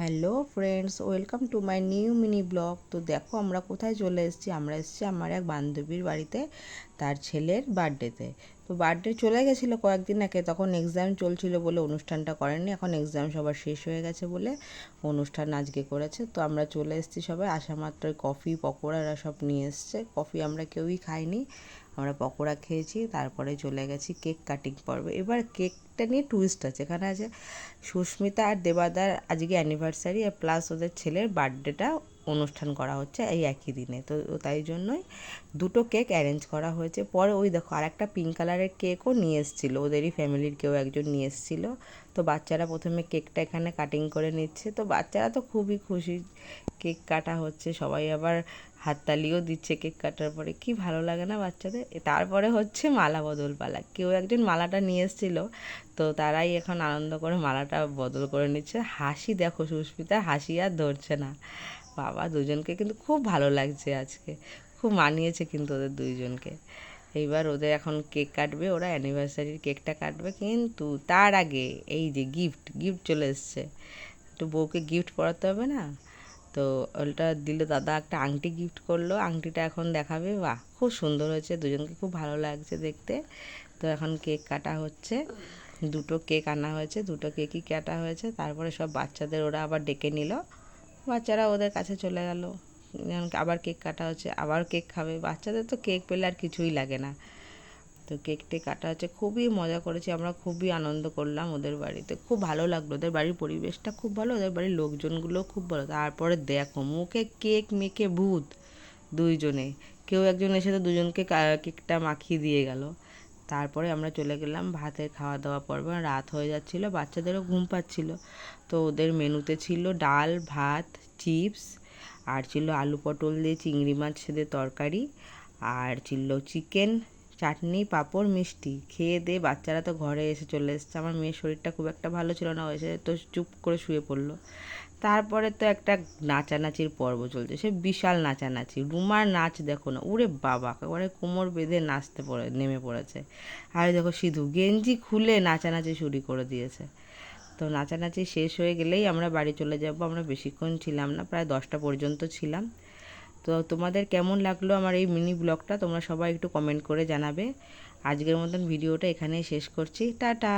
Hello friends, welcome to my new mini blog. তো দেখো আমরা কোথায় চলে এসেছি। আমরা এসেছি আমার এক বান্ধবীর বাড়িতে, তার ছেলের বার্থডেতে। তো বার্থডে চলে গেছিলো কয়েকদিন আগে, তখন এক্সাম চলছিল বলে অনুষ্ঠানটা করেনি। এখন এক্সাম সবার শেষ হয়ে গেছে বলে অনুষ্ঠান আজকে করেছে। তো আমরা চলে এসেছি, সবাই আসা মাত্রই কফি পকোড়া এরা সব নিয়ে এসছে। কফি আমরা কেউই খাইনি, আমরা পকোড়া খেয়েছি। তারপরে চলে গেছি কেক কাটিং পর্বে। এবার কেকটা নিয়ে টুইস্ট আছে, এখানে আছে সুস্মিতা আর দেবাদার আজকে অ্যানিভার্সারি, আর প্লাস ওদের ছেলের বার্থডেটা অনুষ্ঠান করা হচ্ছে এই একই দিনে। তো তাই জন্যই দুটো কেক অ্যারেঞ্জ করা হয়েছে। পরে ওই দেখো আর একটা পিঙ্ক কালারের কেকও নিয়ে এসেছিলো, ওদেরই ফ্যামিলির কেউ একজন নিয়ে এসেছিলো। তো বাচ্চারা প্রথমে কেকটা এখানে কাটিং করে নিচ্ছে। তো বাচ্চারা তো খুবই খুশি, কেক কাটা হচ্ছে, সবাই আবার হাততালিও দিচ্ছে কেক কাটার পরে। কি ভালো লাগে না বাচ্চাদের। তারপরে হচ্ছে মালা বদল পালা, কেউ একজন মালাটা নিয়ে এসেছিলো, তো তারাই এখন আনন্দ করে মালাটা বদল করে নিচ্ছে। হাসি দেখো, সুস্মিতার হাসি আর ধরছে না। বাবা, দুজনকে কিন্তু খুব ভালো লাগছে আজকে, খুব মানিয়েছে কিন্তু ওদের দুইজনকে। এইবার ওদের এখন কেক কাটবে, ওরা অ্যানিভার্সারির কেকটা কাটবে, কিন্তু তার আগে এই যে গিফট গিফট চলে এসছে। একটু বউকে গিফট পড়াতে হবে না? তো ওটা দিল, দাদা একটা আংটি গিফট করলো, আংটিটা এখন দেখাবে। বাহ, খুব সুন্দর হয়েছে, দুজনকে খুব ভালো লাগছে দেখতে। তো এখন কেক কাটা হচ্ছে, দুটো কেক আনা হয়েছে, দুটো কেকই কাটা হয়েছে। তারপরে সব বাচ্চাদের ওরা আবার ডেকে নিল, বাচ্চারা ওদের কাছে চলে গেল। আবার কেক কাটা হচ্ছে, আবার কেক খাবে। বাচ্চাদের তো কেক পেলে আর কিছুই লাগে না। তো কেকটি কাটা হচ্ছে, খুবই মজা করেছি আমরা, খুবই আনন্দ করলাম ওদের বাড়িতে, খুব ভালো লাগলো। ওদের বাড়ির পরিবেশটা খুব ভালো, ওদের বাড়ির লোকজনগুলোও খুব ভালো। তারপরে দেখো মুখে কেক মেখে ভূত দুইজনে, কেউ একজন এসে তো দুজনকে কেকটা মাখিয়ে দিয়ে গেল। তারপরে আমরা চলে গেলাম ভাতের খাওয়া দাওয়া পর্বে। রাত হয়ে যাচ্ছিলো, বাচ্চাদেরও ঘুম পাচ্ছিল। তো ওদের মেনুতে ছিল ডাল ভাত, চিপস, আর ছিল আলু পটল দিয়ে চিংড়ি মাছ দিয়ে তরকারি, আর ছিল চিকেন, চাটনি, পাঁপড়, মিষ্টি। খেয়ে দিয়ে বাচ্চারা তো ঘরে এসে চলে এসেছে। আমার মেয়ের শরীরটা খুব একটা ভালো ছিল না, এসে তো চুপ করে শুয়ে পড়লো। তারপরে তো একটা নাচানাচির পর্ব চলছে, সে বিশাল নাচানাচি। রুমার নাচ দেখো না, উরে বাবা, একেবারে কোমর বেঁধে নেমে পড়েছে। আর দেখো সিধু গেঞ্জি খুলে নাচানাচি শুরু করে দিয়েছে। তো নাচানাচি শেষ হয়ে গেলেই আমরা বাড়ি চলে যাব। আমরা বেশিক্ষণ ছিলাম না, প্রায় 10টা পর্যন্ত ছিলাম। তো তোমাদের কেমন লাগলো আমার এই মিনি ব্লগটা, তোমরা সবাই একটু কমেন্ট করে জানাবে। আজকের মতন ভিডিওটা এখানেই শেষ করছি, টাটা।